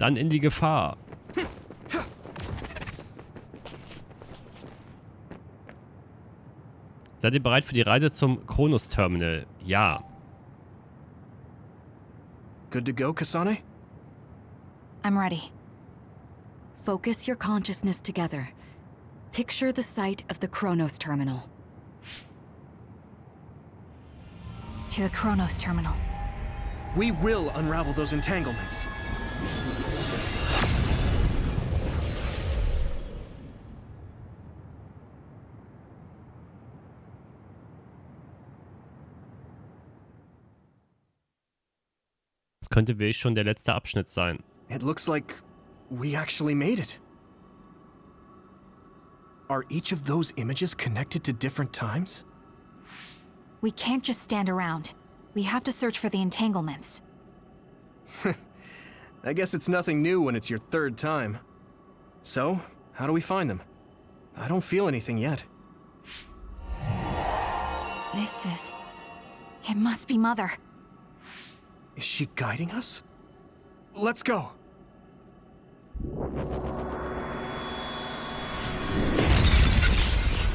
Dann in die Gefahr. Seid ihr bereit für die Reise zum Kronos-Terminal? Ja. Good to go, Kasane? I'm ready. Focus your consciousness together. Picture the site of the Kronos terminal. To the Kronos terminal. We will unravel those entanglements. Das könnte wirklich schon der letzte Abschnitt sein. It looks like we actually made it. Are each of those images connected to different times? We can't just stand around. We have to search for the entanglements. I guess it's nothing new when it's your third time. So, how do we find them? I don't feel anything yet. This is... It must be Mother. Is she guiding us? Let's go!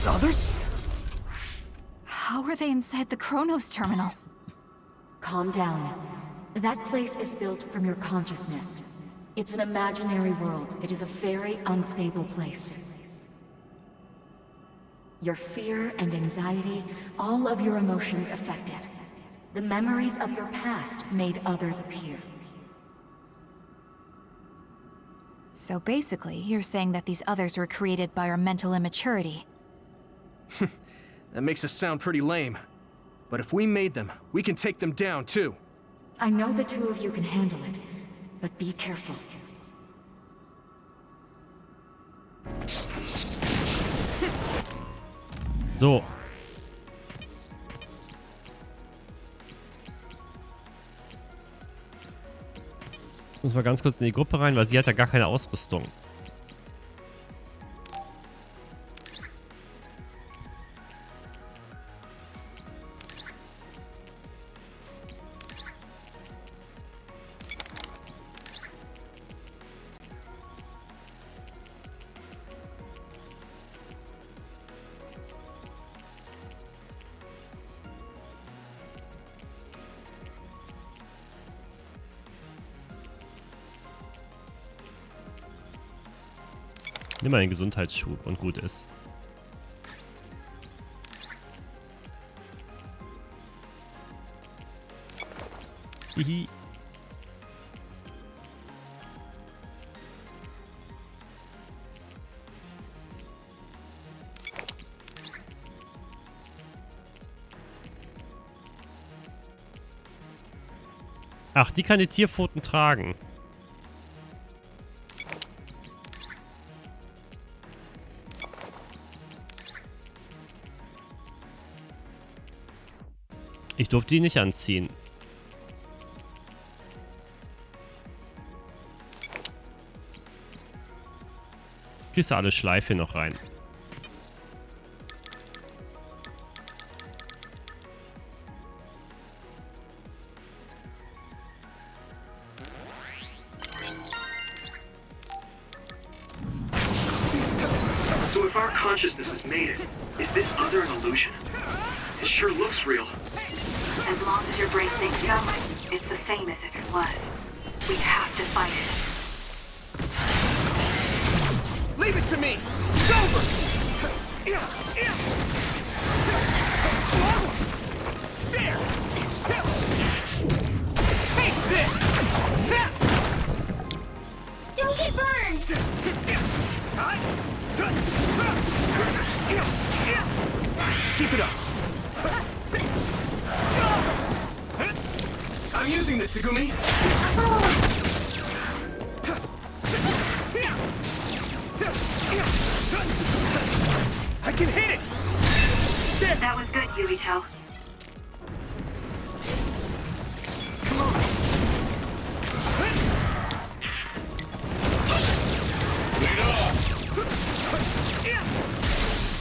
The others? How are they inside the Kronos terminal? Calm down. That place is built from your consciousness. It's an imaginary world. It is a very unstable place. Your fear and anxiety, all of your emotions affected. The memories of your past made others appear. So basically, you're saying that these others were created by our mental immaturity. That makes us sound pretty lame. But if we made them, we can take them down too. I know the two of you can handle it, but be careful. So. Ich muss mal ganz kurz in die Gruppe rein, weil sie hat ja gar keine Ausrüstung. Nimm mal einen Gesundheitsschub und gut ist. Hihi. Ach, die kann die Tierpfoten tragen. Ich durfte die nicht anziehen. Kriegst du alle Schleife noch rein. So if our consciousness has made it, is this other an illusion? It sure looks real. As long as your brain thinks so, it's the same as if it was. We have to fight it. Leave it to me! It's over! There! Take this! Don't get burned! Keep it up! I'm using this, Segumi! I can hit it! There! That was good, Yuito. Come on!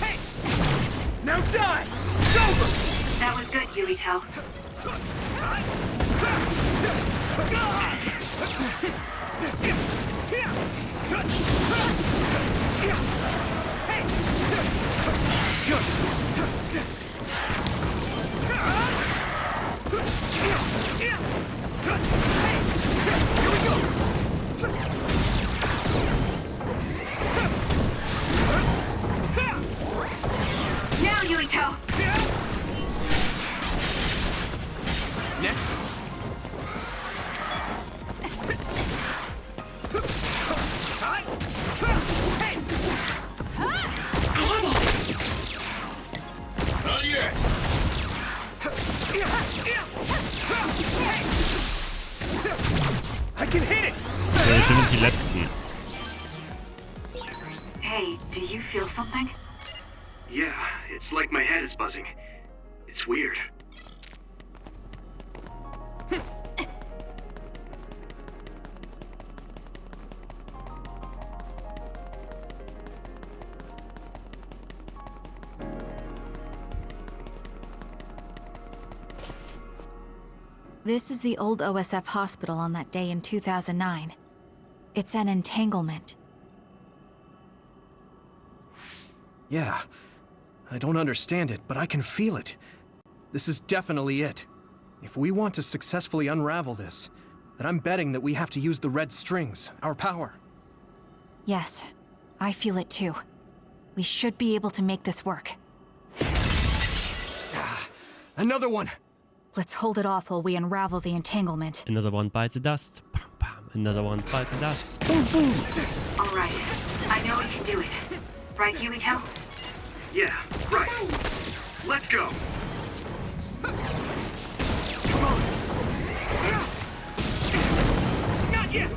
Hey! Now die! It's over! That was good, Yuito. can hit it! Bestimmt nicht die letzten. Hey, do you feel something? Yeah, it's like my head is buzzing. It's weird. This is the old OSF hospital on that day in 2009. It's an entanglement. Yeah. I don't understand it, but I can feel it. This is definitely it. If we want to successfully unravel this, then I'm betting that we have to use the red strings, our power. Yes, I feel it too. We should be able to make this work. Another one! Let's hold it off while we unravel the entanglement. Another one bites the dust. Bam, bam. Another one bites the dust. All right. I know we can do it. Right, Yuito? Yeah, right. Let's go. Come on! Not yet!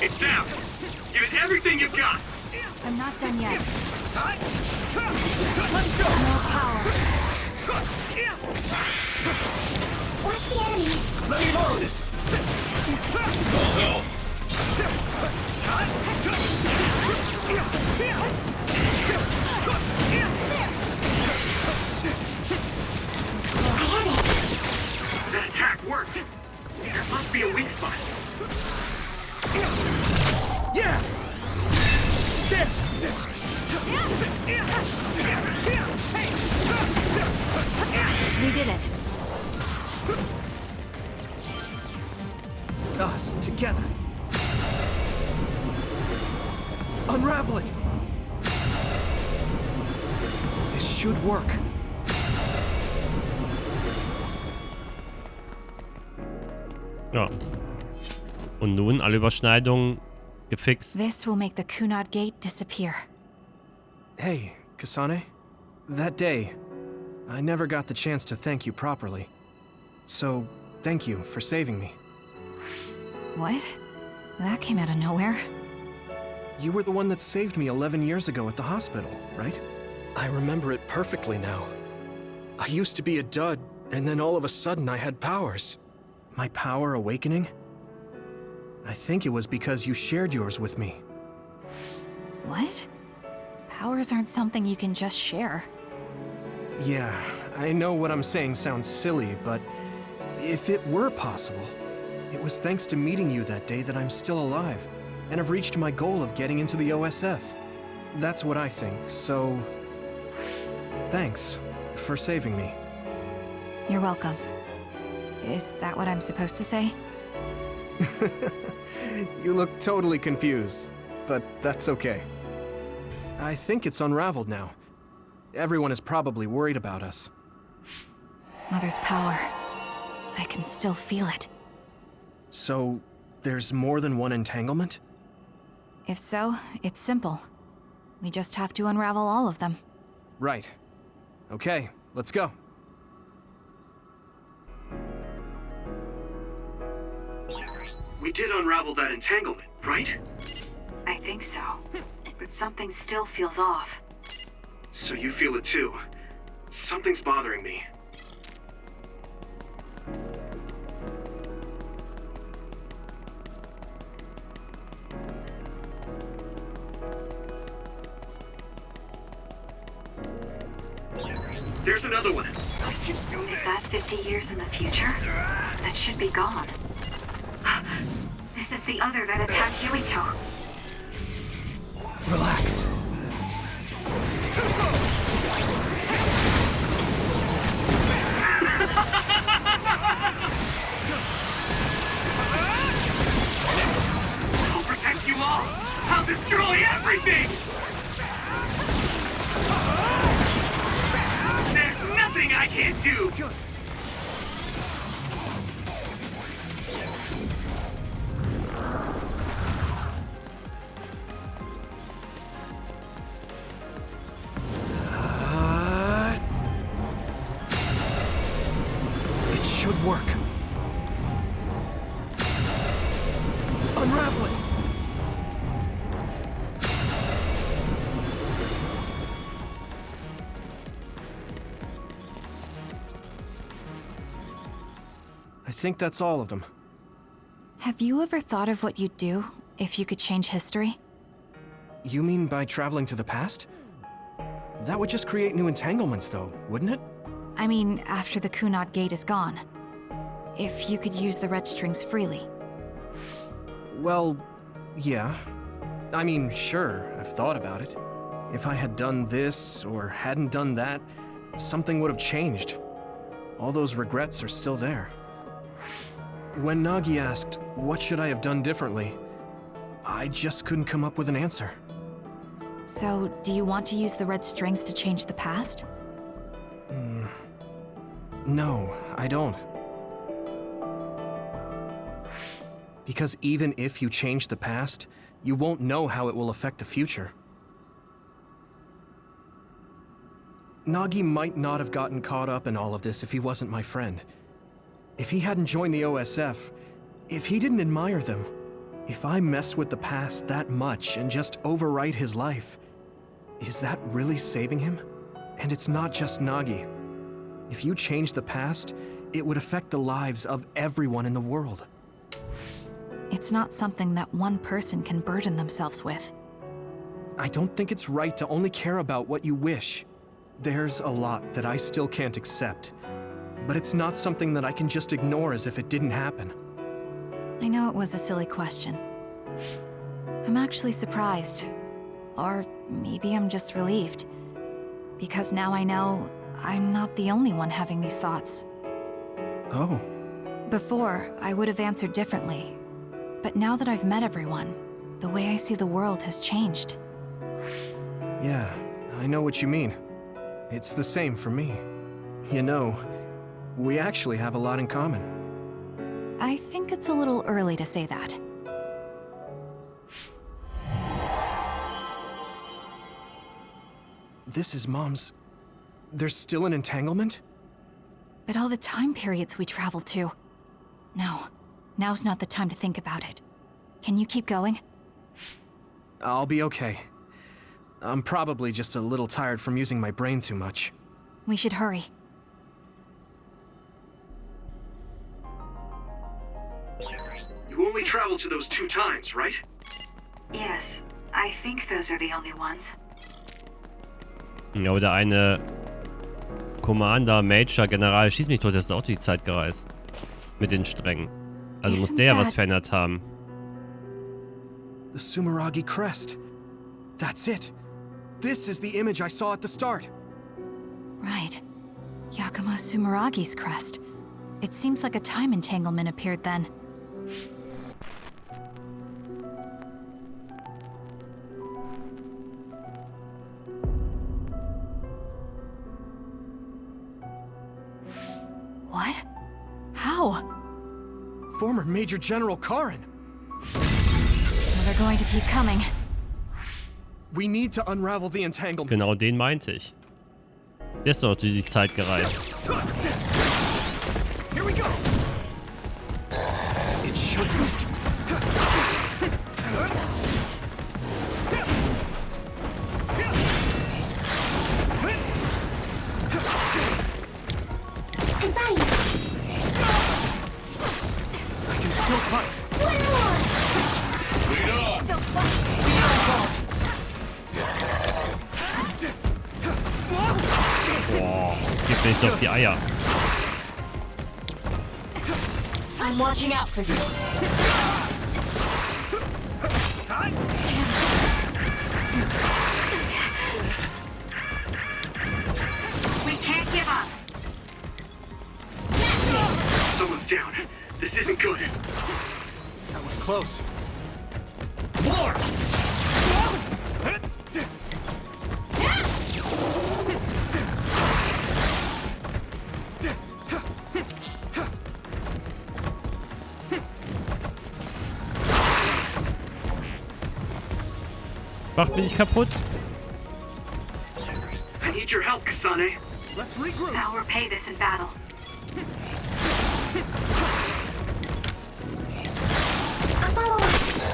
It's down. Give it everything you've got. I'm not done yet. Let's go! More power. Watch the enemy. Let me borrow this! That attack worked. There must be a weak spot. Yeah! This! We did it. Us, together. Unravel it! This should work. Ja. Und nun alle Überschneidungen gefixt. This will make the Kunad Gate disappear. Hey, Kasane. That day, I never got the chance to thank you properly. So, thank you for saving me. What? That came out of nowhere. You were the one that saved me 11 years ago at the hospital, right? I remember it perfectly now. I used to be a dud, and then all of a sudden I had powers. My power awakening? I think it was because you shared yours with me. What? Powers aren't something you can just share. Yeah, I know what I'm saying sounds silly, but if it were possible, it was thanks to meeting you that day that I'm still alive, and have reached my goal of getting into the OSF. That's what I think, so... thanks for saving me. You're welcome. Is that what I'm supposed to say? You look totally confused, but that's okay. I think it's unraveled now. Everyone is probably worried about us. Mother's power. I can still feel it. So, there's more than one entanglement? If so, it's simple. We just have to unravel all of them. Right. Okay, let's go. We did unravel that entanglement, right? I think so. But something still feels off. So you feel it too. Something's bothering me. There's another one. Is that 50 years in the future? That should be gone. This is the other that attacked Yuito. Relax. I'll protect you all! I'll destroy everything! There's nothing I can't do! It should work. Unravel it! I think that's all of them. Have you ever thought of what you'd do if you could change history? You mean by traveling to the past? That would just create new entanglements, though, wouldn't it? I mean, after the Kunad Gate is gone. If you could use the red strings freely. Well, yeah. I mean, sure, I've thought about it. If I had done this, or hadn't done that, something would have changed. All those regrets are still there. When Nagi asked, what should I have done differently, I just couldn't come up with an answer. So, do you want to use the red strings to change the past? No, I don't. Because even if you change the past, you won't know how it will affect the future. Nagi might not have gotten caught up in all of this if he wasn't my friend. If he hadn't joined the OSF, if he didn't admire them, if I mess with the past that much and just overwrite his life, is that really saving him? And it's not just Nagi. If you change the past, it would affect the lives of everyone in the world. It's not something that one person can burden themselves with. I don't think it's right to only care about what you wish. There's a lot that I still can't accept, but it's not something that I can just ignore as if it didn't happen. I know it was a silly question. I'm actually surprised. Or maybe I'm just relieved. Because now I know I'm not the only one having these thoughts. Oh. Before, I would have answered differently. But now that I've met everyone, the way I see the world has changed. Yeah, I know what you mean. It's the same for me. You know, we actually have a lot in common. I think it's a little early to say that. This is Mom's... There's still an entanglement? But all the time periods we traveled to. No, now's not the time to think about it. Can you keep going? I'll be okay. I'm probably just a little tired from using my brain too much. We should hurry. You only traveled to those 2 times, right? Yes, I think those are the only ones. Ja, oder eine Commander, Major, General, schieß mich tot, der ist auch die Zeit gereist. Mit den Strängen. Also muss der ja was verändert haben. The Sumeragi crest. That's it. This is the image I saw at the start. Right. Yakumo Sumeragi's crest. It seems like a time entanglement appeared then. What? How? Former Major General Karin. So they're going to keep coming. We need to unravel the entanglement. Genau den meinte ich. Der ist doch durch die Zeit gereist. Here we go. It should be. Goodbye. I can still fight. One more. Still fight. Boah, gib mir nicht so auf die Eier. I'm watching out for you. We can't give up. Someone's down. This isn't good. That was close. More! Macht mich nicht kaputt. I need your help, Kasane. Let's regroup. I'll repay this in battle. I'll follow up.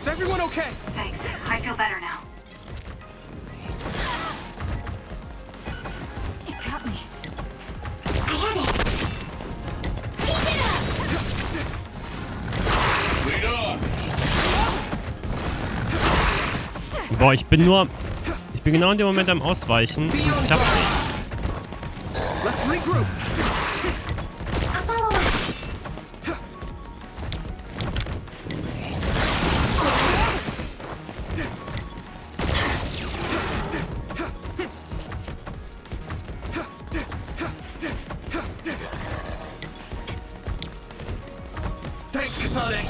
Is everyone okay? Thanks. I feel better now. It got me. I have it. Keep it up. Lead on. Boah, ich bin genau in dem Moment am Ausweichen und es klappt nicht. Let's regroup. I'll follow up. Thanks, Kasane.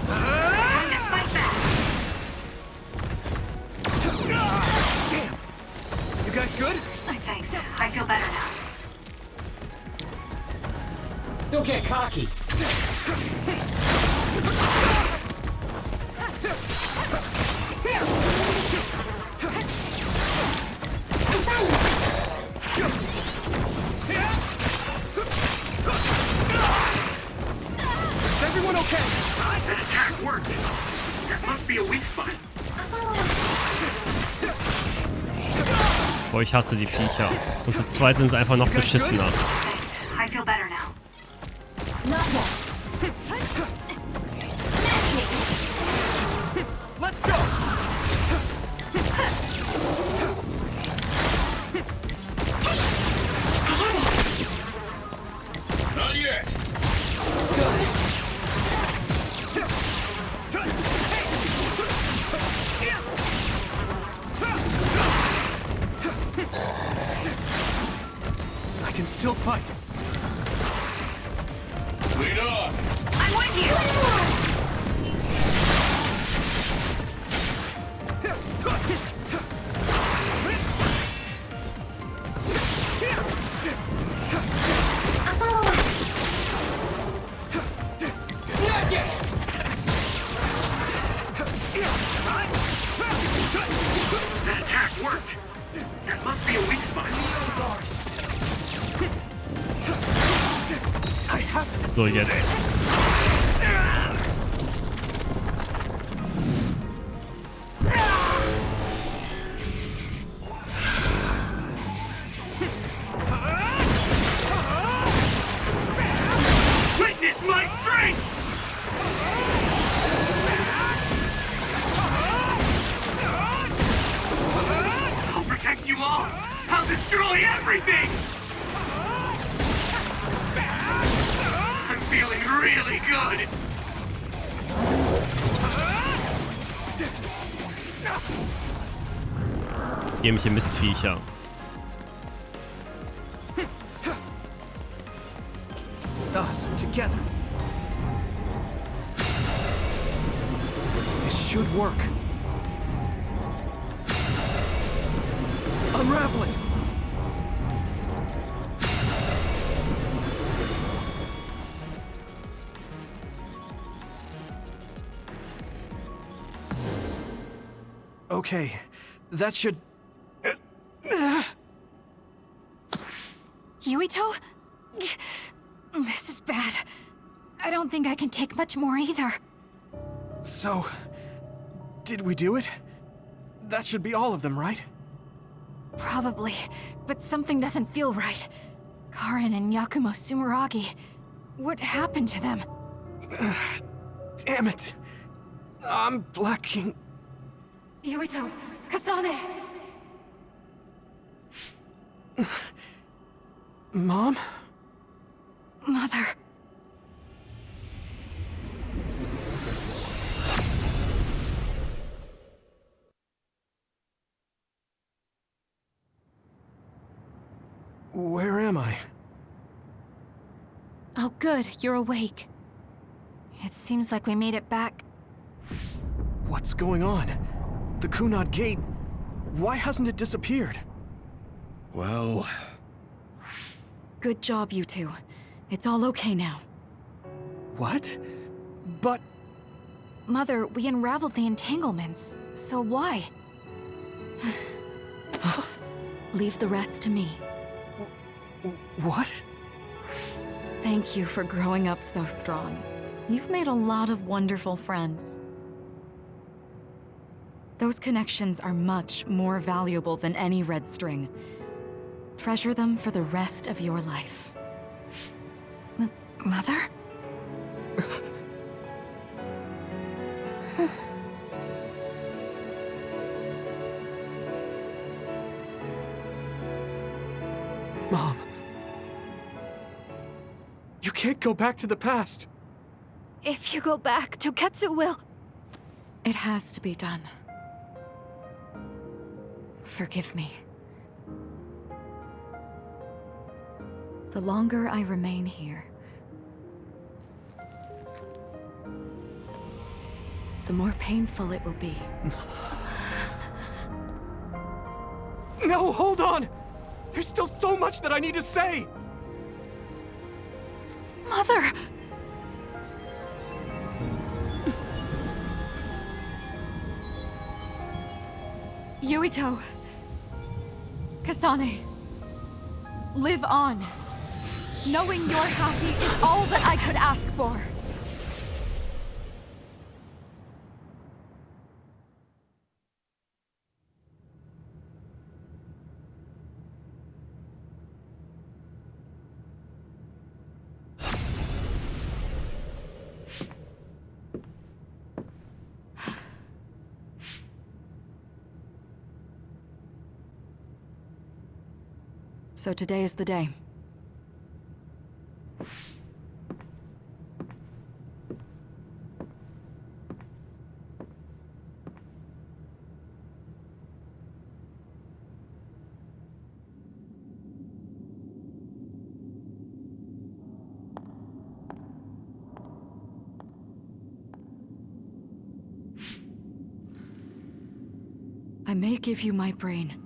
Time to fight back. Damn. You guys good? Thanks. I feel better now. Don't get cocky. Is everyone okay? That attack worked. That must be a weak spot. Boah, ich hasse die Viecher. Und zu zweit sind sie einfach noch beschissener. Thanks. I feel better now. Not yet. Let's go. Not yet. I can still fight. Lead on. I'm with you. I'll follow up. Not yet. That attack worked. That must be a weak spot. I have to. So, jetzt. Witness my strength! I'll protect you all! I'll destroy everything! I'm feeling really good! Dämliche Mistviecher. Us together. This should work. Unravel it. Okay, that should... Yuito? This is bad. I don't think I can take much more either. So, did we do it? That should be all of them, right? Probably, but something doesn't feel right. Karin and Yakumo Sumeragi. What happened to them? Damn it. I'm blacking... Yuito, Kasane! Mom? Mother. Where am I? Oh good, you're awake. It seems like we made it back. What's going on? The Kunad Gate... Why hasn't it disappeared? Well... Good job, you two. It's all okay now. What? But... Mother, we unraveled the entanglements, so why? Leave the rest to me. What? Thank you for growing up so strong. You've made a lot of wonderful friends. Those connections are much more valuable than any red string. Treasure them for the rest of your life. Mother? Mom. You can't go back to the past. If you go back, Toketsu will... It has to be done. Forgive me. The longer I remain here, the more painful it will be. No, hold on! There's still so much that I need to say! Mother! Yuito. Kasane. Live on. Knowing you're happy is all that I could ask for. So today is the day. I may give you my brain,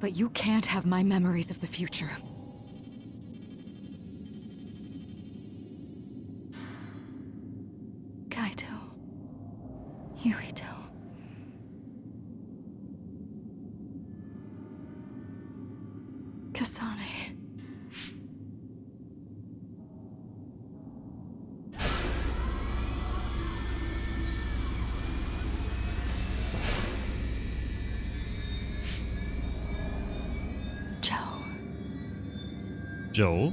but you can't have my memories of the future. Kaito. Yuito. Kasane. Joe?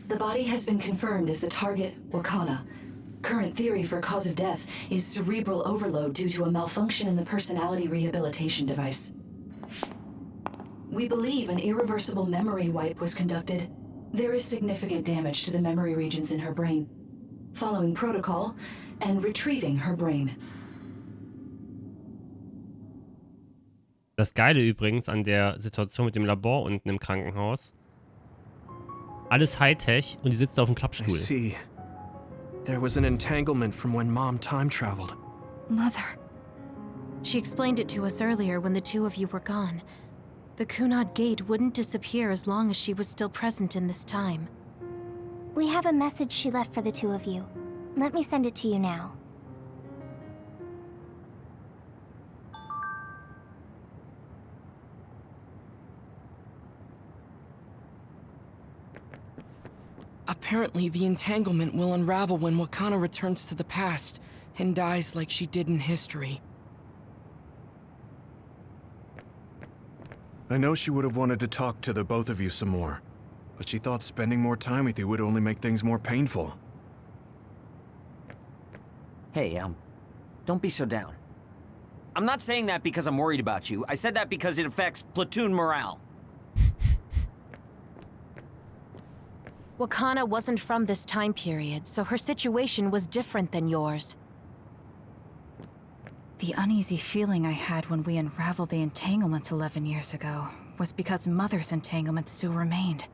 The body has been confirmed as the target, Wakana. Current theory for cause of death is cerebral overload due to a malfunction in the personality rehabilitation device. We believe an irreversible memory wipe was conducted. There is significant damage to the memory regions in her brain. Following protocol and retrieving her brain. Das Geile übrigens an der Situation mit dem Labor unten im Krankenhaus. Alles Hightech und die sitzt auf dem I Klappstuhl. see. There was an entanglement from when Mom time traveled. Mother. She explained it to us earlier when the two of you were gone. The Kunad Gate wouldn't disappear as long as she was still present in this time. We have a message she left for the two of you. Let me send it to you now. Apparently, the entanglement will unravel when Wakana returns to the past and dies like she did in history. I know she would have wanted to talk to the both of you some more, but she thought spending more time with you would only make things more painful. Hey, don't be so down. I'm not saying that because I'm worried about you. I said that because it affects platoon morale. Wakana wasn't from this time period, so her situation was different than yours. The uneasy feeling I had when we unraveled the entanglements 11 years ago was because Mother's entanglement still remained.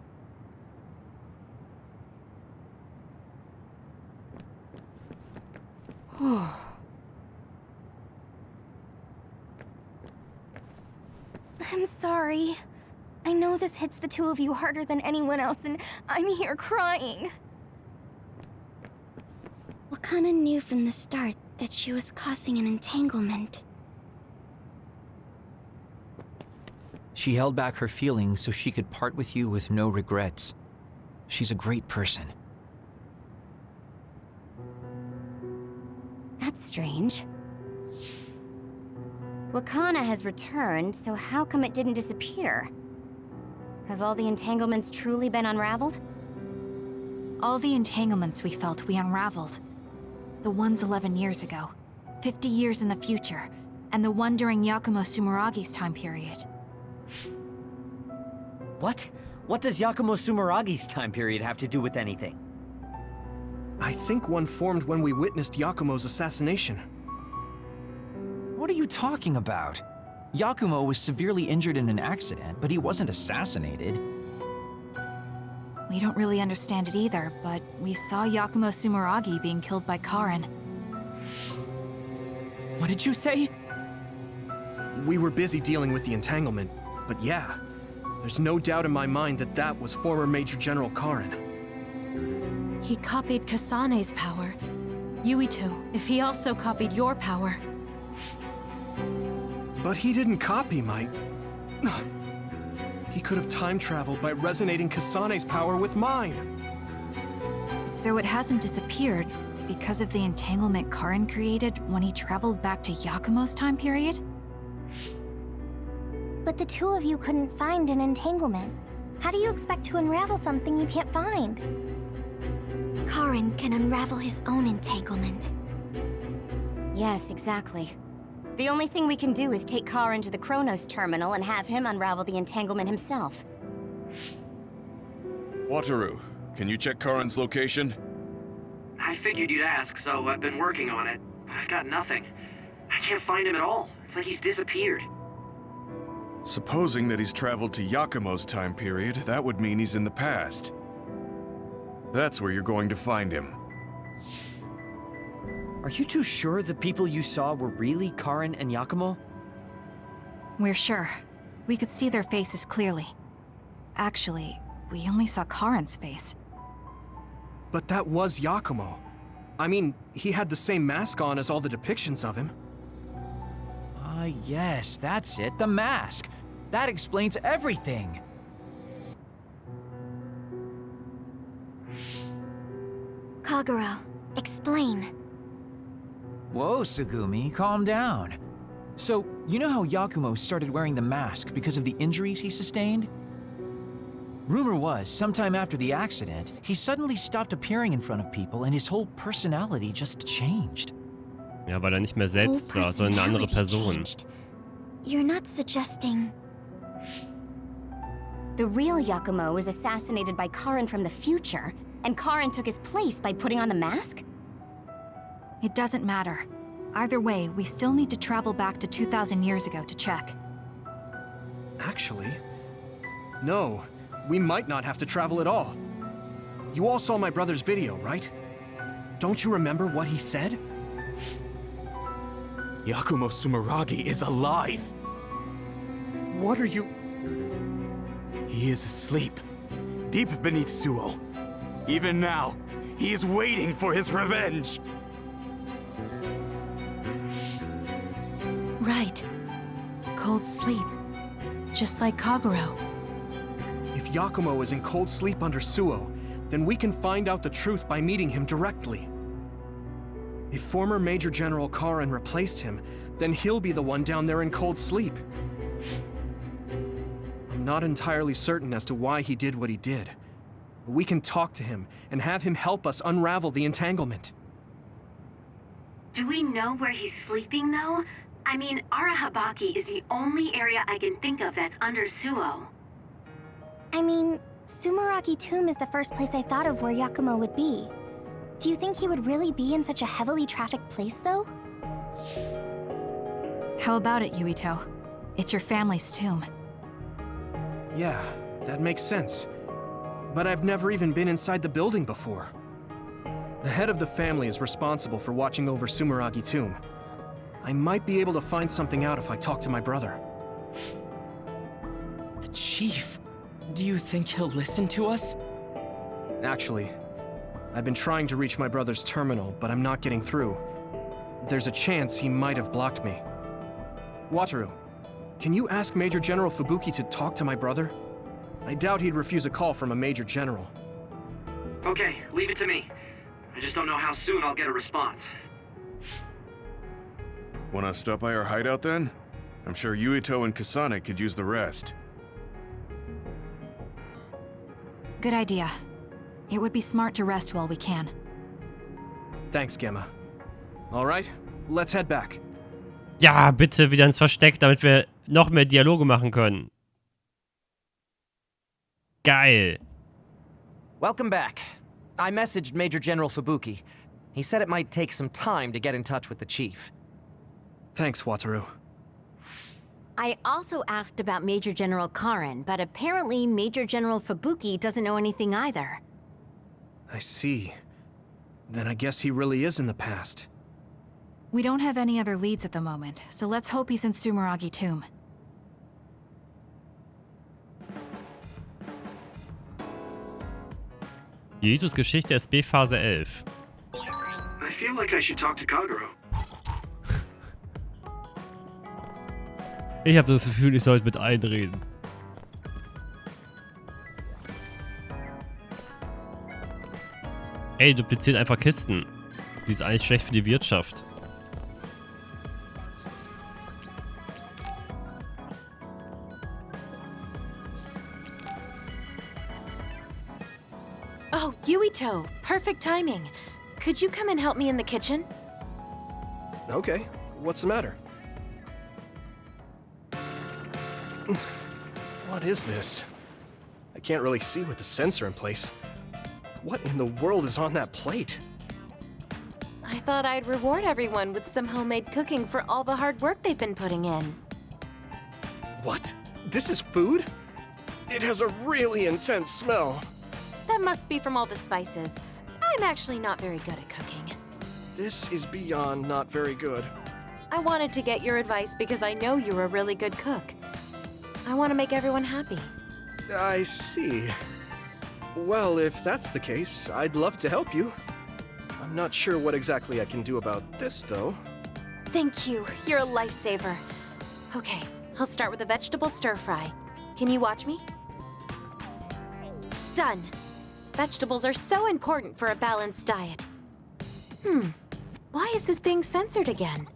I'm sorry. I know this hits the two of you harder than anyone else, and I'm here crying. Wakana knew from the start that she was causing an entanglement. She held back her feelings so she could part with you with no regrets. She's a great person. That's strange. Wakana has returned, so how come it didn't disappear? Have all the entanglements truly been unraveled? All the entanglements we felt we unraveled. The ones 11 years ago, 50 years in the future, and the one during Yakumo Sumeragi's time period. What? What does Yakumo Sumeragi's time period have to do with anything? I think one formed when we witnessed Yakumo's assassination. What are you talking about? Yakumo was severely injured in an accident, but he wasn't assassinated. We don't really understand it either, but we saw Yakumo Sumeragi being killed by Karin. What did you say? We were busy dealing with the entanglement, but yeah, there's no doubt in my mind that that was former Major General Karin. He copied Kasane's power. Yuito, if he also copied your power. But he didn't copy my... He could have time-traveled by resonating Kasane's power with mine. So it hasn't disappeared because of the entanglement Karin created when he traveled back to Yakumo's time period? But the two of you couldn't find an entanglement. How do you expect to unravel something you can't find? Karin can unravel his own entanglement. Yes, exactly. The only thing we can do is take Karin to the Chronos terminal and have him unravel the entanglement himself. Wataru, can you check Karin's location? I figured you'd ask, so I've been working on it. But I've got nothing. I can't find him at all. It's like he's disappeared. Supposing that he's traveled to Yakumo's time period, that would mean he's in the past. That's where you're going to find him. Are you too sure the people you saw were really Karin and Yakumo? We're sure. We could see their faces clearly. Actually, we only saw Karin's face. But that was Yakumo. I mean, he had the same mask on as all the depictions of him. Yes, that's it, the mask. That explains everything. Kagero, explain. Whoa, Tsugumi, calm down. So, you know how Yakumo started wearing the mask because of the injuries he sustained? Rumor was, sometime after the accident, he suddenly stopped appearing in front of people and his whole personality just changed. Ja, weil nicht mehr selbst war, sondern eine andere Person. You're not suggesting... The real Yakumo was assassinated by Karin from the future, and Karin took his place by putting on the mask? It doesn't matter. Either way, we still need to travel back to 2,000 years ago to check. Actually, no. We might not have to travel at all. You all saw my brother's video, right? Don't you remember what he said? Yakumo Sumeragi is alive! What are you... He is asleep, deep beneath Suo. Even now, he is waiting for his revenge! Right. Cold sleep. Just like Kagero. If Yakumo is in cold sleep under Suo, then we can find out the truth by meeting him directly. If former Major General Karin replaced him, then he'll be the one down there in cold sleep. I'm not entirely certain as to why he did what he did, but we can talk to him and have him help us unravel the entanglement. Do we know where he's sleeping, though? I mean, Arahabaki is the only area I can think of that's under Suo. I mean, Sumeragi Tomb is the first place I thought of where Yakumo would be. Do you think he would really be in such a heavily trafficked place, though? How about it, Yuito? It's your family's tomb. Yeah, that makes sense. But I've never even been inside the building before. The head of the family is responsible for watching over Sumeragi Tomb. I might be able to find something out if I talk to my brother. The Chief. Do you think he'll listen to us? Actually, I've been trying to reach my brother's terminal, but I'm not getting through. There's a chance he might have blocked me. Wataru, can you ask Major General Fubuki to talk to my brother? I doubt he'd refuse a call from a Major General. Okay, leave it to me. I just don't know how soon I'll get a response. Wanna stop by our hideout then? I'm sure Yuito and Kasane could use the rest. Good idea. It would be smart to rest while we can. Thanks, Gemma. All right, let's head back. Ja, bitte wieder ins Versteck, damit wir noch mehr Dialoge machen können. Geil. Welcome back. I messaged Major General Fubuki. He said it might take some time to get in touch with the Chief. Thanks, Wataru. I also asked about Major General Karin, but apparently Major General Fubuki doesn't know anything either. I see. Then I guess he really is in the past. We don't have any other leads at the moment, so let's hope he's in Sumeragi Tomb. Yuitos Geschichte SB Phase 11. I feel like I should talk to Kagero. Ich habe das Gefühl, ich sollte mit allen reden. Ey, dupliziert einfach Kisten. Die ist eigentlich schlecht für die Wirtschaft. Oh, Yuito! Perfect timing. Could you come and help me in the kitchen? Okay, what's the matter? What is this? I can't really see with the sensor in place. What in the world is on that plate? I thought I'd reward everyone with some homemade cooking for all the hard work they've been putting in. What? This is food? It has a really intense smell. That must be from all the spices. I'm actually not very good at cooking. This is beyond not very good. I wanted to get your advice because I know you're a really good cook. I want to make everyone happy. I see. Well, if that's the case, I'd love to help you. I'm not sure what exactly I can do about this, though. Thank you. You're a lifesaver. Okay, I'll start with a vegetable stir-fry. Can you watch me? Done. Vegetables are so important for a balanced diet. Why is this being censored again?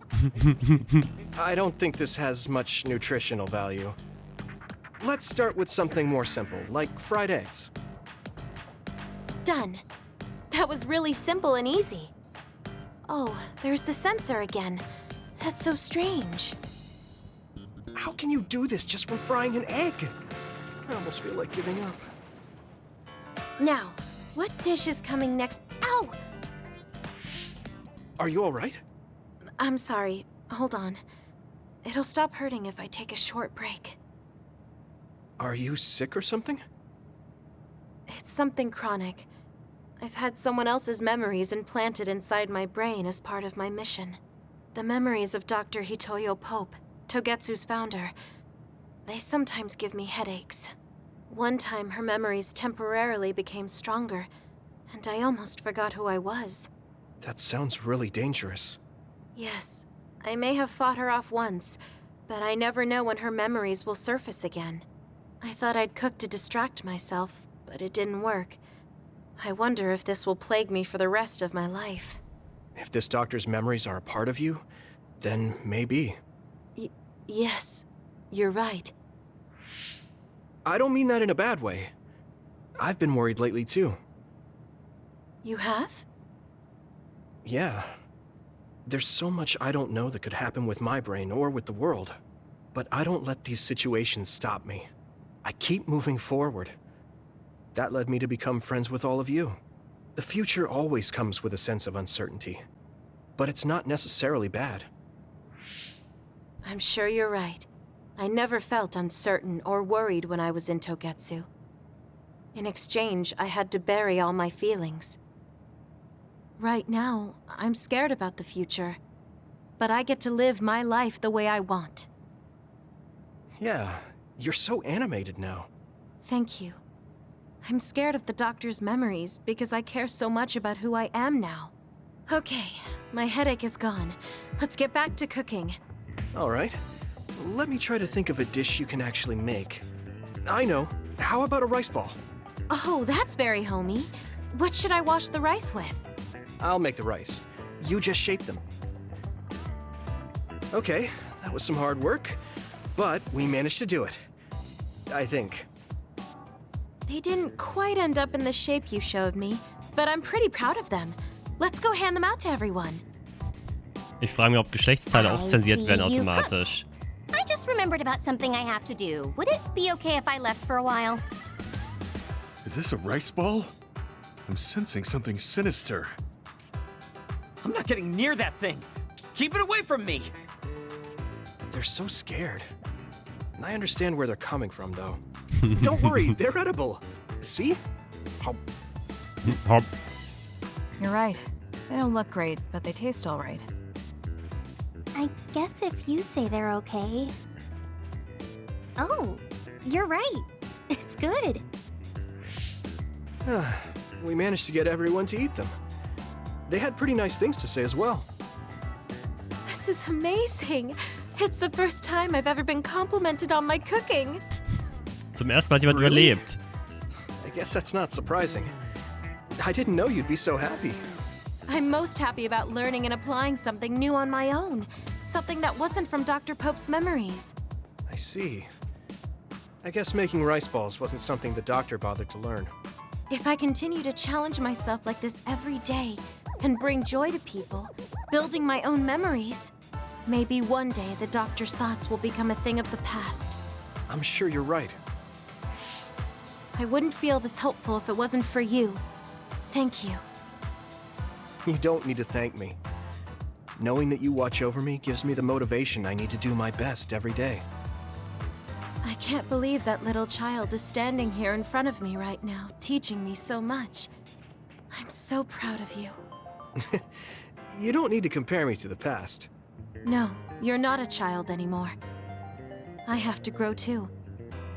I don't think this has much nutritional value. Let's start with something more simple, like fried eggs. Done. That was really simple and easy. Oh, there's the censor again. That's so strange. How can you do this just from frying an egg? I almost feel like giving up. Now, what dish is coming next? Ow! Are you all right? I'm sorry. Hold on. It'll stop hurting if I take a short break. Are you sick or something? It's something chronic. I've had someone else's memories implanted inside my brain as part of my mission. The memories of Dr. Hitoyo Pope, Togetsu's founder. They sometimes give me headaches. One time her memories temporarily became stronger, and I almost forgot who I was. That sounds really dangerous. Yes, I may have fought her off once, but I never know when her memories will surface again. I thought I'd cook to distract myself, but it didn't work. I wonder if this will plague me for the rest of my life. If this doctor's memories are a part of you, then maybe. Yes, you're right. I don't mean that in a bad way. I've been worried lately too. You have? Yeah. There's so much I don't know that could happen with my brain or with the world. But I don't let these situations stop me. I keep moving forward. That led me to become friends with all of you. The future always comes with a sense of uncertainty. But it's not necessarily bad. I'm sure you're right. I never felt uncertain or worried when I was in Togetsu. In exchange, I had to bury all my feelings. Right now, I'm scared about the future. But I get to live my life the way I want. Yeah, you're so animated now. Thank you. I'm scared of the doctor's memories because I care so much about who I am now. Okay, my headache is gone. Let's get back to cooking. All right. Let me try to think of a dish you can actually make. I know. How about a rice ball? Oh, that's very homey. What should I wash the rice with? I'll make the rice. You just shape them. Okay, that was some hard work, but we managed to do it. I think. They didn't quite end up in the shape you showed me, but I'm pretty proud of them. Let's go hand them out to everyone. Ich frage mich, ob Geschlechtsteile auch zensiert werden automatisch. I just remembered about something I have to do. Would it be okay if I left for a while? Is this a rice ball? I'm sensing something sinister. I'm not getting near that thing. Keep it away from me. They're so scared. I understand where they're coming from, though. Don't worry, they're edible. See? Hop. Hop. You're right. They don't look great, but they taste all right. I guess if you say they're okay. Oh, you're right. It's good. We managed to get everyone to eat them. They had pretty nice things to say as well. This is amazing. It's the first time I've ever been complimented on my cooking. Zum ersten Mal hat jemand überlebt. I guess that's not surprising. I didn't know you'd be so happy. I'm most happy about learning and applying something new on my own. Something that wasn't from Dr. Pope's memories. I see. I guess making rice balls wasn't something the doctor bothered to learn. If I continue to challenge myself like this every day and bring joy to people, building my own memories, maybe one day the doctor's thoughts will become a thing of the past. I'm sure you're right. I wouldn't feel this hopeful if it wasn't for you. Thank you. You don't need to thank me. Knowing that you watch over me gives me the motivation I need to do my best every day. I can't believe that little child is standing here in front of me right now, teaching me so much. I'm so proud of you. You don't need to compare me to the past. No, you're not a child anymore. I have to grow too.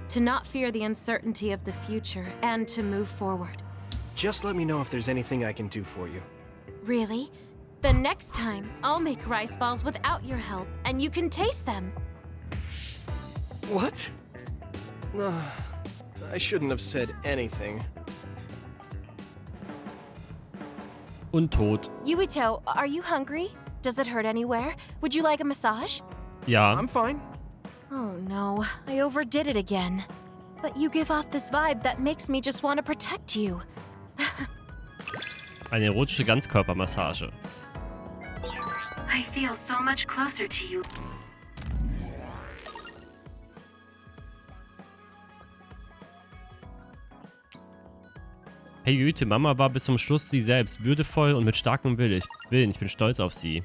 To not fear the uncertainty of the future and to move forward. Just let me know if there's anything I can do for you. Really? The next time, I'll make rice balls without your help, and you can taste them. What? I shouldn't have said anything. Und tot. Yuito, are you hungry? Does it hurt anywhere? Would you like a massage? Ja. I'm fine. Oh no, I overdid it again. But you give off this vibe that makes me just want to protect you. Eine erotische Ganzkörpermassage. I feel so much closer to you. Hey Yuito, Mama war bis zum Schluss sie selbst, würdevoll und mit starkem Willen. Ich bin stolz auf sie.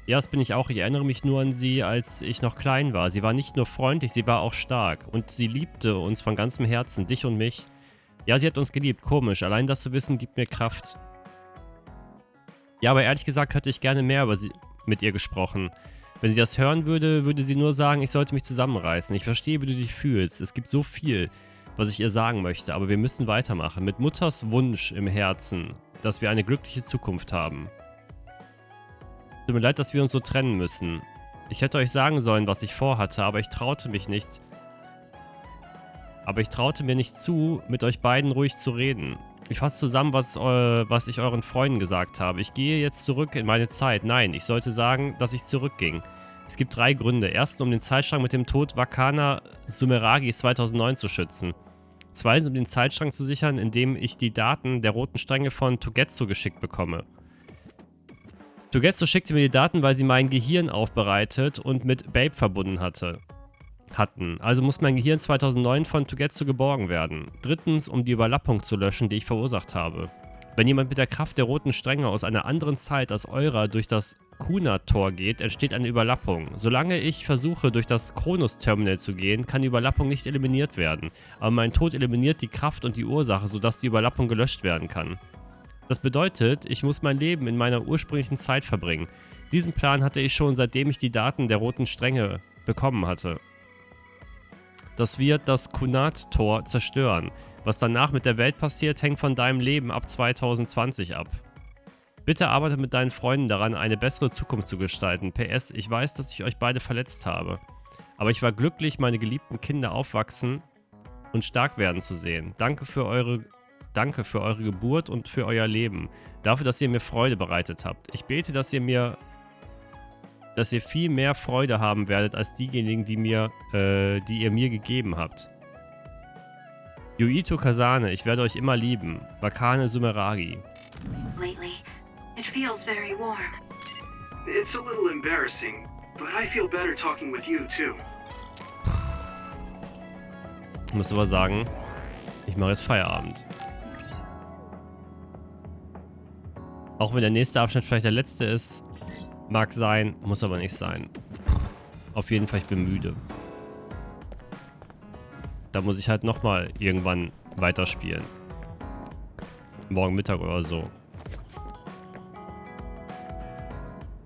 Ja, das bin ich auch. Ich erinnere mich nur an sie, als ich noch klein war. Sie war nicht nur freundlich, sie war auch stark. Und sie liebte uns von ganzem Herzen, dich und mich. Ja, sie hat uns geliebt. Komisch. Allein das zu wissen, gibt mir Kraft. Ja, aber ehrlich gesagt hätte ich gerne mehr mit ihr gesprochen. Wenn sie das hören würde, würde sie nur sagen, ich sollte mich zusammenreißen. Ich verstehe, wie du dich fühlst. Es gibt so viel, was ich ihr sagen möchte. Aber wir müssen weitermachen. Mit Mutters Wunsch im Herzen, dass wir eine glückliche Zukunft haben. Tut mir leid, dass wir uns so trennen müssen. Ich hätte euch sagen sollen, was ich vorhatte, aber ich traute mich nicht. Aber ich traute mir nicht zu, mit euch beiden ruhig zu reden. Ich fasse zusammen, was ich euren Freunden gesagt habe. Ich gehe jetzt zurück in meine Zeit. Nein, ich sollte sagen, dass ich zurückging. Es gibt 3 Gründe. Erstens, um den Zeitstrang mit dem Tod Wakana Sumeragis 2009 zu schützen. Zweitens, um den Zeitstrang zu sichern, indem ich die Daten der roten Stränge von Togetsu geschickt bekomme. Togetsu schickte mir die Daten, weil sie mein Gehirn aufbereitet und mit Babe verbunden hatten. Also muss mein Gehirn 2009 von Togetsu geborgen werden. Drittens, um die Überlappung zu löschen, die ich verursacht habe. Wenn jemand mit der Kraft der roten Stränge aus einer anderen Zeit als eurer durch das Kuna-Tor geht, entsteht eine Überlappung. Solange ich versuche, durch das Kronos-Terminal zu gehen, kann die Überlappung nicht eliminiert werden. Aber mein Tod eliminiert die Kraft und die Ursache, sodass die Überlappung gelöscht werden kann. Das bedeutet, ich muss mein Leben in meiner ursprünglichen Zeit verbringen. Diesen Plan hatte ich schon, seitdem ich die Daten der roten Stränge bekommen hatte. Das wird das Kunat-Tor zerstören. Was danach mit der Welt passiert, hängt von deinem Leben ab 2020 ab. Bitte arbeite mit deinen Freunden daran, eine bessere Zukunft zu gestalten. PS, ich weiß, dass ich euch beide verletzt habe. Aber ich war glücklich, meine geliebten Kinder aufwachsen und stark werden zu sehen. Danke für eure Geburt und für euer Leben. Dafür, dass ihr mir Freude bereitet habt. Ich bete, dass ihr viel mehr Freude haben werdet als diejenigen, die ihr mir gegeben habt. Yuito Kasane, ich werde euch immer lieben. Wakane Sumeragi. Lately, it feels very warm. It's a little embarrassing, but I feel better talking with you too. Ich muss aber sagen, ich mache jetzt Feierabend. Auch wenn der nächste Abschnitt vielleicht der letzte ist, mag sein, muss aber nicht sein. Auf jeden Fall, ich bin müde. Da muss ich halt nochmal irgendwann weiterspielen. Morgen Mittag oder so.